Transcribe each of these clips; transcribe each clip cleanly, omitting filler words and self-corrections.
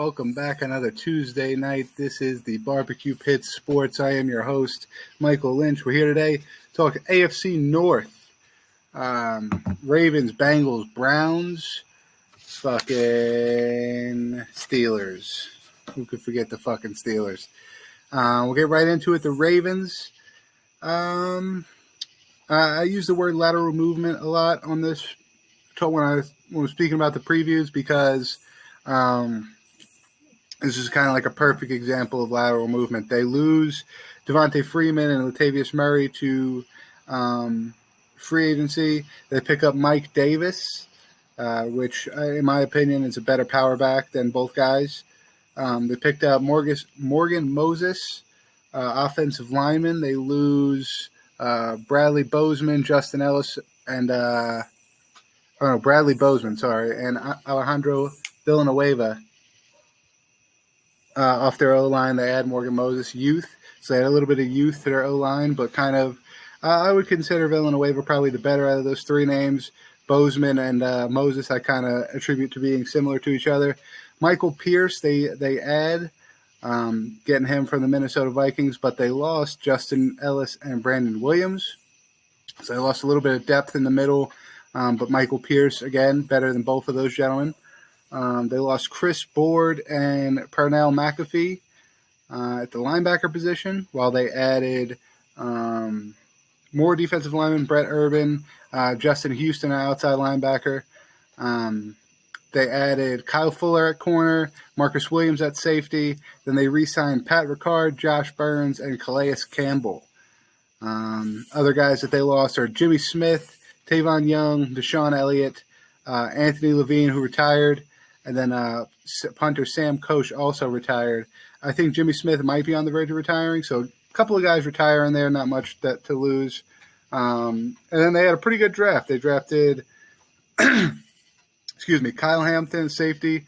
Welcome back another Tuesday night. This is the Barbecue Pit Sports. I am your host, Michael Lynch. We're here today to talk AFC North. Ravens, Bengals, Browns, fucking Steelers. Who could forget the fucking Steelers? We'll get right into it. The Ravens. I use the word lateral movement a lot on this when I was speaking about the previews because this is kind of like a perfect example of lateral movement. They lose Devontae Freeman and Latavius Murray to free agency. They pick up Mike Davis, which, in my opinion, is a better power back than both guys. They picked up Morgan Moses, offensive lineman. They lose Bradley Bozeman, Justin Ellis, and Bradley Bozeman, and Alejandro Villanueva. Off their O-line, they add Morgan Moses, youth. So they had a little bit of youth to their O-line, but kind of, I would consider Villanueva probably the better out of those three names. Bozeman and Moses I kind of attribute to being similar to each other. Michael Pierce, they add, getting him from the Minnesota Vikings, but they lost Justin Ellis and Brandon Williams. So they lost a little bit of depth in the middle, but Michael Pierce, again, better than both of those gentlemen. They lost Chris Board and Pernell McAfee at the linebacker position, while they added more defensive linemen, Brett Urban, Justin Houston, outside linebacker. They added Kyle Fuller at corner, Marcus Williams at safety. Then they re-signed Pat Ricard, Josh Burns, and Calais Campbell. Other guys that they lost are Jimmy Smith, Tavon Young, Deshaun Elliott, Anthony Levine, who retired, and then punter Sam Koch also retired. I think Jimmy Smith might be on the verge of retiring, so a couple of guys retire in there, not much to lose. And then they had a pretty good draft. They drafted, Kyle Hampton, safety,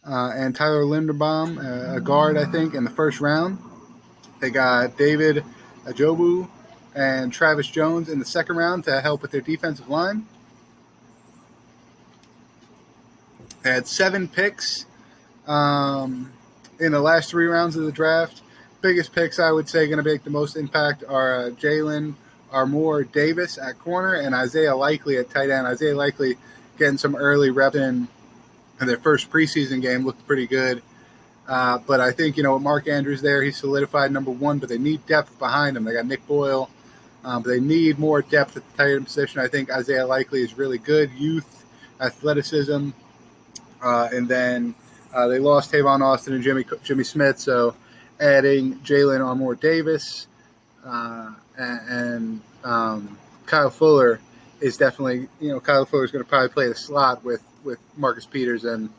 and Tyler Linderbaum, a guard, I think, in the first round. They got David Ajobu and Travis Jones in the second round to help with their defensive line. They had 7 picks in the last 3 rounds of the draft. Biggest picks, I would say, going to make the most impact are Jalen Armour-Davis at corner and Isaiah Likely at tight end. Isaiah Likely getting some early reps in their first preseason game, looked pretty good. But I think, with Mark Andrews there, he's solidified number 1, but they need depth behind him. They got Nick Boyle, but they need more depth at the tight end position. I think Isaiah Likely is really good. Youth, athleticism. And then they lost Tavon Austin and Jimmy Smith, so adding Jalen Armour-Davis and Kyle Fuller is definitely, Kyle Fuller is going to probably play the slot with Marcus Peters and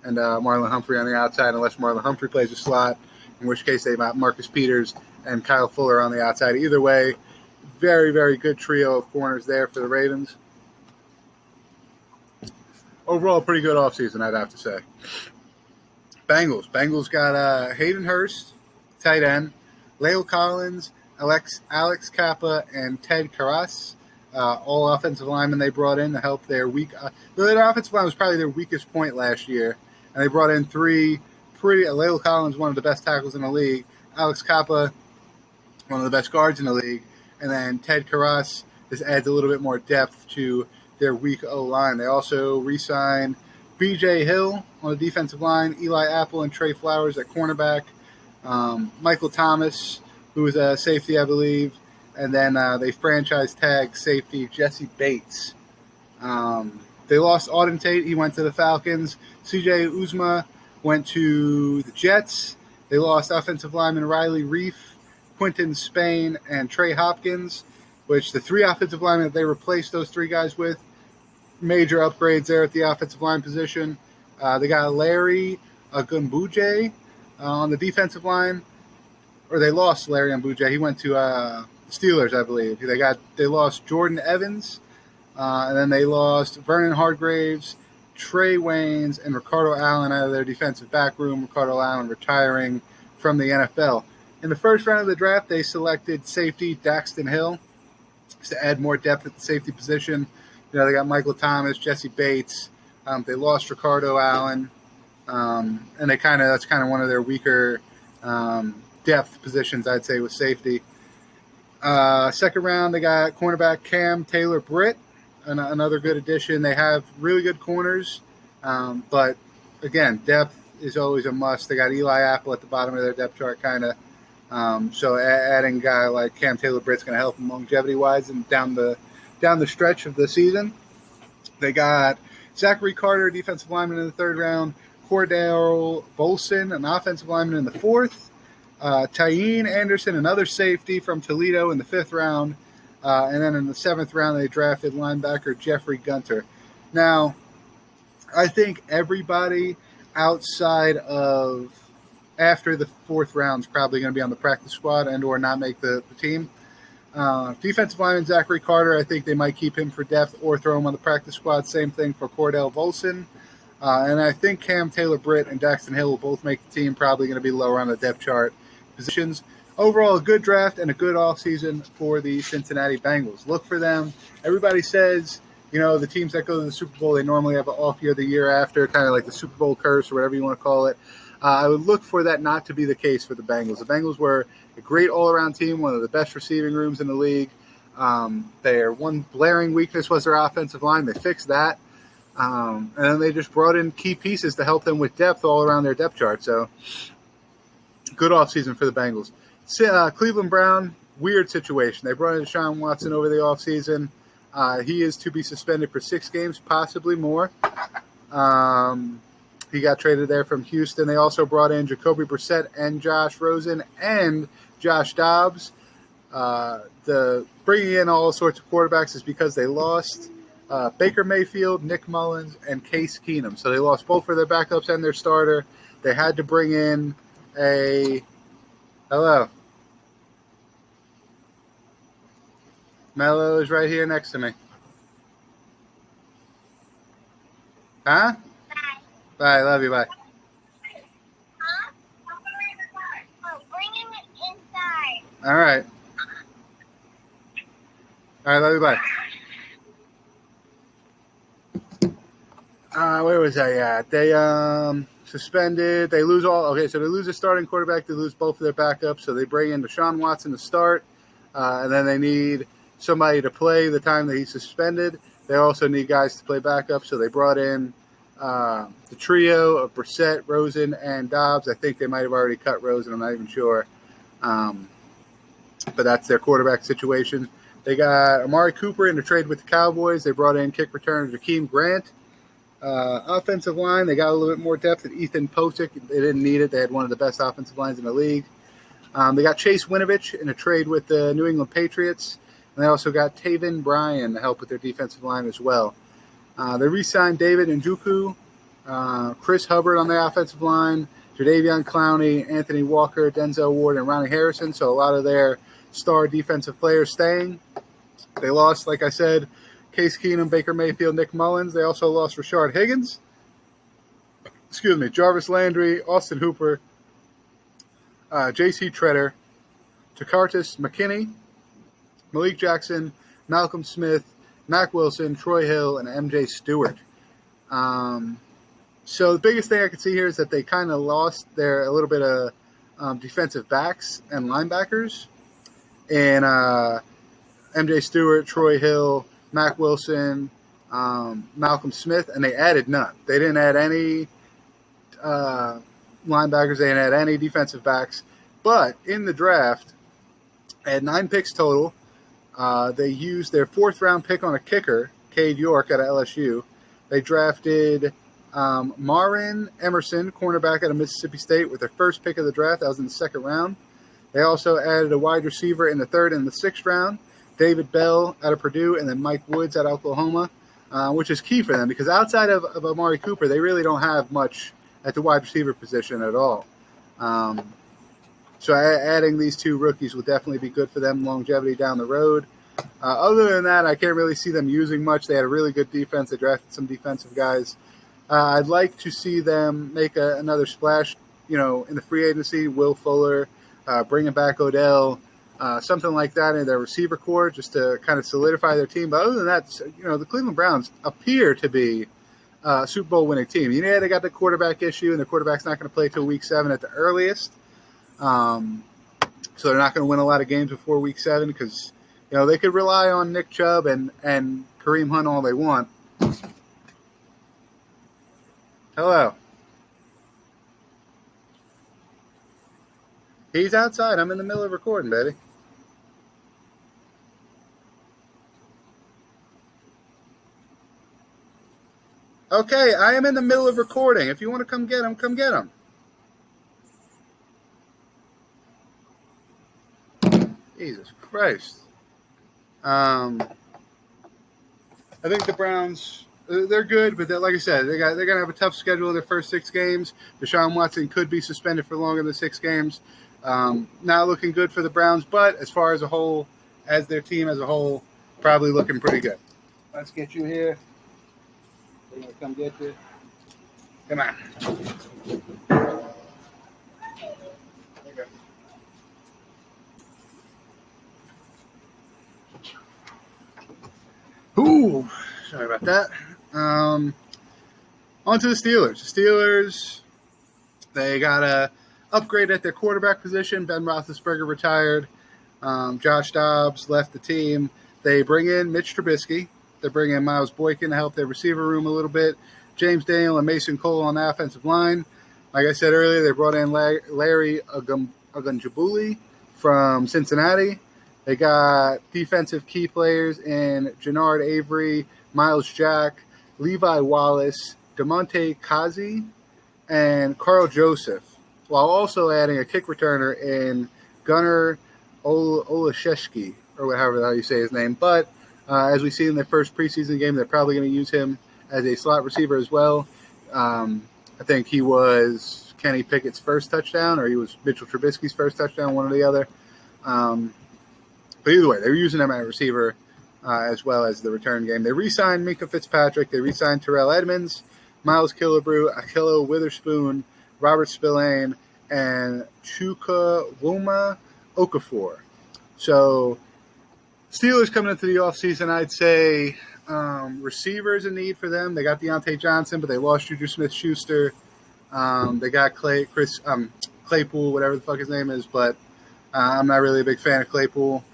Marlon Humphrey on the outside, unless Marlon Humphrey plays a slot, in which case they got Marcus Peters and Kyle Fuller on the outside. Either way, very, very good trio of corners there for the Ravens. Overall, pretty good offseason, I'd have to say. Bengals got Hayden Hurst, tight end, La'el Collins, Alex Kappa, and Ted Karras, all offensive linemen they brought in to help their weak. Their offensive line was probably their weakest point last year, and they brought in 3 La'el Collins, one of the best tackles in the league, Alex Kappa, one of the best guards in the league, and then Ted Karras. This adds a little bit more depth to their weak O-line. They also re-signed B.J. Hill on the defensive line, Eli Apple and Trey Flowers at cornerback, Michael Thomas, who is a safety, I believe, and then they franchise tag safety Jesse Bates. They lost Auden Tate. He went to the Falcons. C.J. Uzma went to the Jets. They lost offensive lineman Riley Reif, Quinton Spain, and Trey Hopkins, which the 3 offensive linemen that they replaced those 3 guys with, major upgrades there at the offensive line position. They got Larry Agumbuje on the defensive line, or they lost Larry Agumbuje. He went to Steelers, I believe. They lost Jordan Evans, and then they lost Vernon Hargraves, Trey Waynes, and Ricardo Allen out of their defensive back room. Ricardo Allen retiring from the NFL. In the first round of the draft, they selected safety Daxton Hill to add more depth at the safety position. They got Michael Thomas, Jesse Bates. They lost Ricardo Allen. And that's kind of one of their weaker depth positions, I'd say, with safety. Second round, they got cornerback Cam Taylor-Britt, another good addition. They have really good corners, but again, depth is always a must. They got Eli Apple at the bottom of their depth chart, kind of. So adding a guy like Cam Taylor-Britt's going to help them longevity-wise and down the stretch of the season. They got Zachary Carter, defensive lineman in the third round. Cordell Volson, an offensive lineman in the fourth. Tyene Anderson, another safety from Toledo in the fifth round. And then in the seventh round, they drafted linebacker Jeffrey Gunter. Now, I think everybody outside of after the fourth round is probably going to be on the practice squad and or not make the team. Defensive lineman Zachary Carter, I think they might keep him for depth or throw him on the practice squad. Same thing for Cordell Volson. And I think Cam Taylor-Britt and Daxton Hill will both make the team, probably going to be lower on the depth chart positions. Overall, a good draft and a good offseason for the Cincinnati Bengals. Look for them. Everybody says, the teams that go to the Super Bowl, they normally have an off year the year after, kind of like the Super Bowl curse or whatever you want to call it. I would look for that not to be the case for the Bengals. The Bengals were a great all-around team, one of the best receiving rooms in the league. Their one glaring weakness was their offensive line. They fixed that. And then they just brought in key pieces to help them with depth all around their depth chart. So, good offseason for the Bengals. Cleveland Brown, weird situation. They brought in Deshaun Watson over the offseason. He is to be suspended for 6 games, possibly more. He got traded there from Houston. They also brought in Jacoby Brissett and Josh Rosen and Josh Dobbs. The bringing in all sorts of quarterbacks is because they lost Baker Mayfield, Nick Mullins, and Case Keenum. So they lost both of their backups and their starter. They had to bring in hello. Mello is right here next to me. Huh? Bye. Love you. Bye. Huh? Oh, bring him inside. All right. Love you. Bye. Where was I at? They suspended. They lose all. Okay, so they lose a starting quarterback. They lose both of their backups. So they bring in Deshaun Watson to start, and then they need somebody to play the time that he's suspended. They also need guys to play backup. So they brought in the trio of Brissett, Rosen, and Dobbs. I think they might have already cut Rosen. I'm not even sure. But that's their quarterback situation. They got Amari Cooper in a trade with the Cowboys. They brought in kick returner Jakeem Grant. Offensive line, they got a little bit more depth at Ethan Posick. They didn't need it. They had one of the best offensive lines in the league. They got Chase Winovich in a trade with the New England Patriots. And they also got Taven Bryan to help with their defensive line as well. They re-signed David Njoku, Chris Hubbard on the offensive line, Jadeveon Clowney, Anthony Walker, Denzel Ward, and Ronnie Harrison. So a lot of their star defensive players staying. They lost, like I said, Case Keenum, Baker Mayfield, Nick Mullins. They also lost Rashard Higgins. Jarvis Landry, Austin Hooper, J.C. Treader, Takartis McKinney, Malik Jackson, Malcolm Smith, Mac Wilson, Troy Hill, and M.J. Stewart. So the biggest thing I can see here is that they kind of lost a little bit of defensive backs and linebackers. And M.J. Stewart, Troy Hill, Mac Wilson, Malcolm Smith, and they added none. They didn't add any linebackers. They didn't add any defensive backs. But in the draft, they had 9 picks total. They used their 4th-round pick on a kicker, Cade York out of LSU. They drafted Marin Emerson, cornerback out of Mississippi State, with their first pick of the draft. That was in the 2nd round. They also added a wide receiver in the 3rd and the 6th round, David Bell out of Purdue, and then Mike Woods out of Oklahoma, which is key for them because outside of Amari Cooper, they really don't have much at the wide receiver position at all. So adding these 2 rookies will definitely be good for them longevity down the road. Other than that, I can't really see them using much. They had a really good defense. They drafted some defensive guys. I'd like to see them make another splash, in the free agency. Will Fuller, bringing back Odell, something like that in their receiver core just to kind of solidify their team. But other than that, the Cleveland Browns appear to be Super Bowl winning team. Yeah, they got the quarterback issue, and the quarterback's not going to play till Week 7 at the earliest. So they're not going to win a lot of games before Week 7 because they could rely on Nick Chubb and Kareem Hunt all they want. Hello. He's outside. I'm in the middle of recording, baby. Okay, I am in the middle of recording. If you want to come get him, come get him. Jesus Christ. I think the Browns, they're good, but like I said, they're going to have a tough schedule in their first 6 games. Deshaun Watson could be suspended for longer than 6 games. Not looking good for the Browns, but as far as a whole, as their team as a whole, probably looking pretty good. Let's get you here. They're going to come get you. Come on. Ooh, sorry about that. On to the Steelers. The Steelers, they got a upgrade at their quarterback position. Ben Roethlisberger retired. Josh Dobbs left the team. They bring in Mitch Trubisky. They bring in Miles Boykin to help their receiver room a little bit. James Daniel and Mason Cole on the offensive line. Like I said earlier, they brought in Larry Ogunjabuli from Cincinnati. They got defensive key players in Jannard Avery, Miles Jack, Levi Wallace, DeMonte Kazi, and Carl Joseph, while also adding a kick returner in Gunnar Olszewski, or however the hell you say his name. But as we see in the first preseason game, they're probably going to use him as a slot receiver as well. I think he was Kenny Pickett's first touchdown, or he was Mitchell Trubisky's first touchdown, one or the other. But either way, they were using him at receiver as well as the return game. They re-signed Mika Fitzpatrick. They re-signed Terrell Edmonds, Miles Killebrew, Akilo Witherspoon, Robert Spillane, and Chukwuma Okafor. So Steelers coming into the offseason, I'd say receivers in need for them. They got Deontay Johnson, but they lost Juju Smith-Schuster. They got Claypool, whatever the fuck his name is, but I'm not really a big fan of Claypool.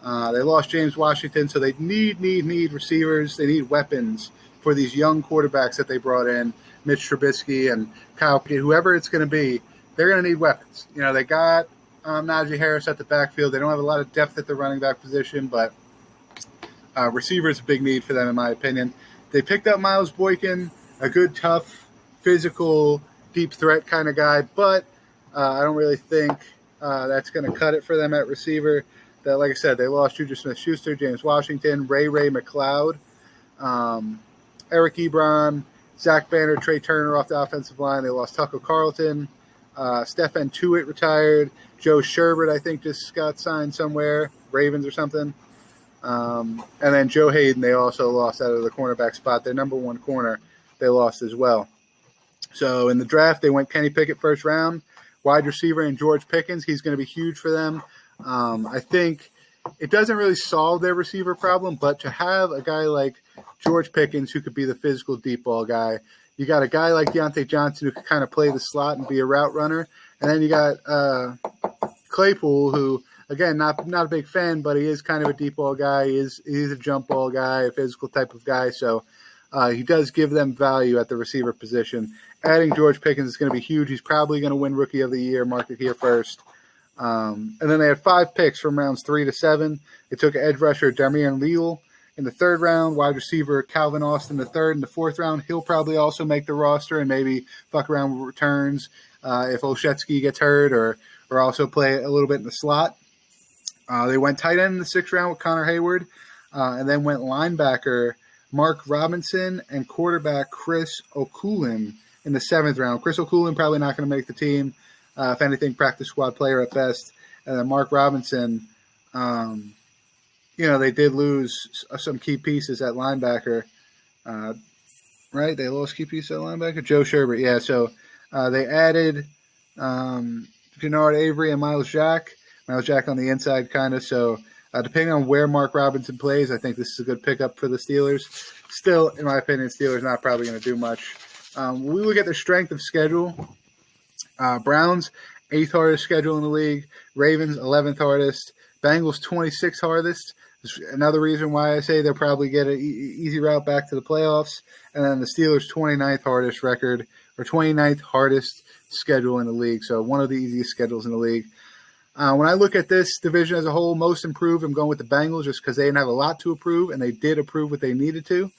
They lost James Washington, so they need receivers. They need weapons for these young quarterbacks that they brought in, Mitch Trubisky and Kyle Pickett, whoever it's going to be. They're going to need weapons. They got Najee Harris at the backfield. They don't have a lot of depth at the running back position, but receiver is a big need for them, in my opinion. They picked up Miles Boykin, a good, tough, physical, deep threat kind of guy, but I don't really think that's going to cut it for them at receiver. That, like I said, they lost Juju Smith-Schuster, James Washington, Ray McLeod, Eric Ebron, Zach Banner, Trey Turner off the offensive line. They lost Tucker Carlton. Stefan Tuitt retired. Joe Sherbert, I think, just got signed somewhere, Ravens or something. And then Joe Hayden, they also lost out of the cornerback spot. Their number one corner, they lost as well. So in the draft, they went Kenny Pickett first round, wide receiver, and George Pickens. He's going to be huge for them. I think it doesn't really solve their receiver problem, but to have a guy like George Pickens who could be the physical deep ball guy, you got a guy like Deontay Johnson who could kind of play the slot and be a route runner, and then you got Claypool, who, again, not a big fan, but he is kind of a deep ball guy. He's a jump ball guy, a physical type of guy, so he does give them value at the receiver position. Adding George Pickens is going to be huge. He's probably going to win Rookie of the Year, mark it here first. And then they had 5 picks from rounds 3 to 7. They took edge rusher Damian Leal in the 3rd round, wide receiver Calvin Austin in the 3rd. In the 4th round, he'll probably also make the roster and maybe fuck around with returns if Olszewski gets hurt or also play a little bit in the slot. They went tight end in the 6th round with Connor Hayward, and then went linebacker Mark Robinson and quarterback Chris O'Coolin in the 7th round. Chris O'Coolin probably not going to make the team. If anything, practice squad player at best. And then Mark Robinson, they did lose some key pieces at linebacker, right? They lost key pieces at linebacker. Joe Sherbert, yeah. So they added Jannard Avery and Miles Jack. Miles Jack on the inside, kind of. So depending on where Mark Robinson plays, I think this is a good pickup for the Steelers. still, in my opinion, Steelers not probably going to do much. When we look at the strength of schedule, Browns, 8th hardest schedule in the league. Ravens, 11th hardest. Bengals, 26th hardest. Another reason why I say they'll probably get an easy route back to the playoffs. And then the Steelers, 29th hardest record, or 29th hardest schedule in the league. So one of the easiest schedules in the league. When I look at this division as a whole, most improved, I'm going with the Bengals just because they didn't have a lot to improve, and they did improve what they needed to.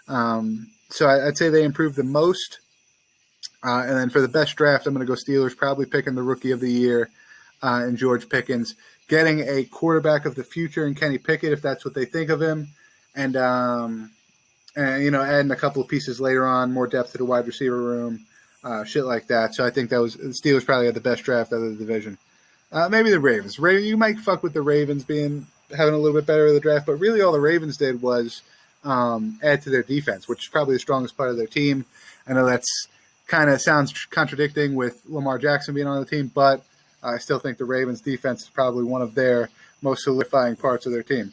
So I'd say they improved the most. And then for the best draft, I'm going to go Steelers, probably picking the rookie of the year in George Pickens, getting a quarterback of the future in Kenny Pickett, if that's what they think of him, and adding a couple of pieces later on, more depth to the wide receiver room, shit like that. So I think the Steelers probably had the best draft out of the division. Maybe the Ravens. You might fuck with the Ravens having a little bit better of the draft, but really all the Ravens did was add to their defense, which is probably the strongest part of their team. I know that's kind of sounds contradicting with Lamar Jackson being on the team, but I still think the Ravens defense is probably one of their most solidifying parts of their team.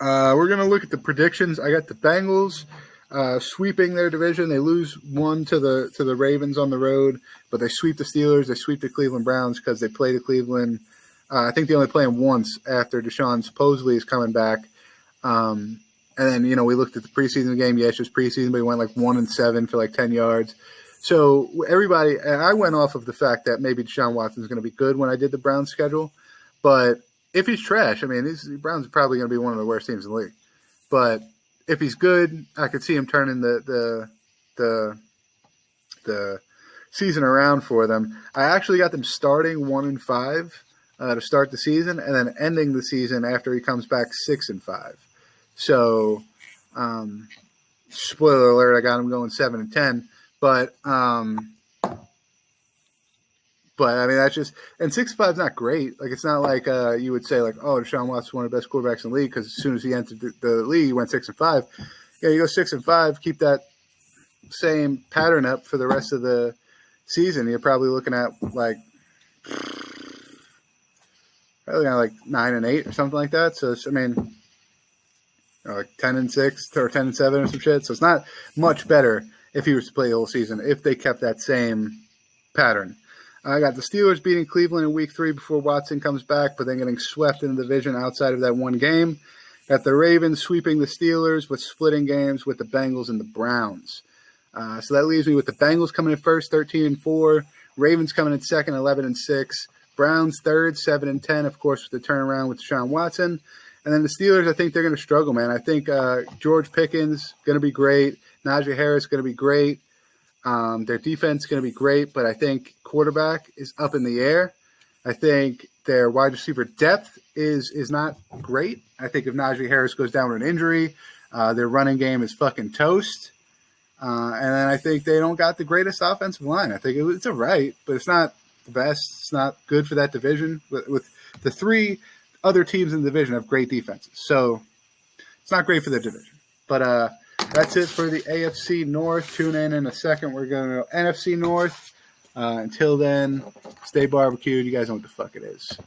We're going to look at the predictions. I got the Bengals sweeping their division. They lose one to the Ravens on the road, but they sweep the Steelers. They sweep the Cleveland Browns because they play the Cleveland. I think they only play them once after Deshaun supposedly is coming back. And then, we looked at the preseason game. Yeah, it's just preseason, but he went like 1-7 for like 10 yards. So everybody, and I went off of the fact that maybe Deshaun Watson is going to be good when I did the Browns schedule. But if he's trash, these Browns are probably going to be one of the worst teams in the league. But if he's good, I could see him turning the season around for them. I actually got them starting 1-5 to start the season, and then ending the season after he comes back 6-5. So, spoiler alert, I got him going 7-10. But that's just, and 6-5 is not great. Like, it's not like you would say, like, oh, Deshaun Watson's one of the best quarterbacks in the league because as soon as he entered the league, he went 6-5. Yeah, you go 6-5, keep that same pattern up for the rest of the season. You're probably looking at like 9-8 or something like that. So it's, like 10-6 or 10-7 or some shit. So it's not much better if he was to play the whole season if they kept that same pattern. I got the Steelers beating Cleveland in Week 3 before Watson comes back, but then getting swept in the division outside of that one game. Got the Ravens sweeping the Steelers with splitting games with the Bengals and the Browns. So that leaves me with the Bengals coming in first, 13-4. Ravens coming in second, 11-6. Browns third, 7-10, of course, with the turnaround with Deshaun Watson. And then the Steelers, I think they're going to struggle, man. I think George Pickens going to be great. Najee Harris going to be great. Their defense is going to be great, but I think quarterback is up in the air. I think their wide receiver depth is not great. I think if Najee Harris goes down with an injury, their running game is fucking toast. And then I think they don't got the greatest offensive line. I think it's all right, but it's not the best. It's not good for that division. With the three other teams in the division have great defenses. So it's not great for the division. But that's it for the AFC North. Tune in a second. We're going to go NFC North. Until then, stay barbecued. You guys know what the fuck it is.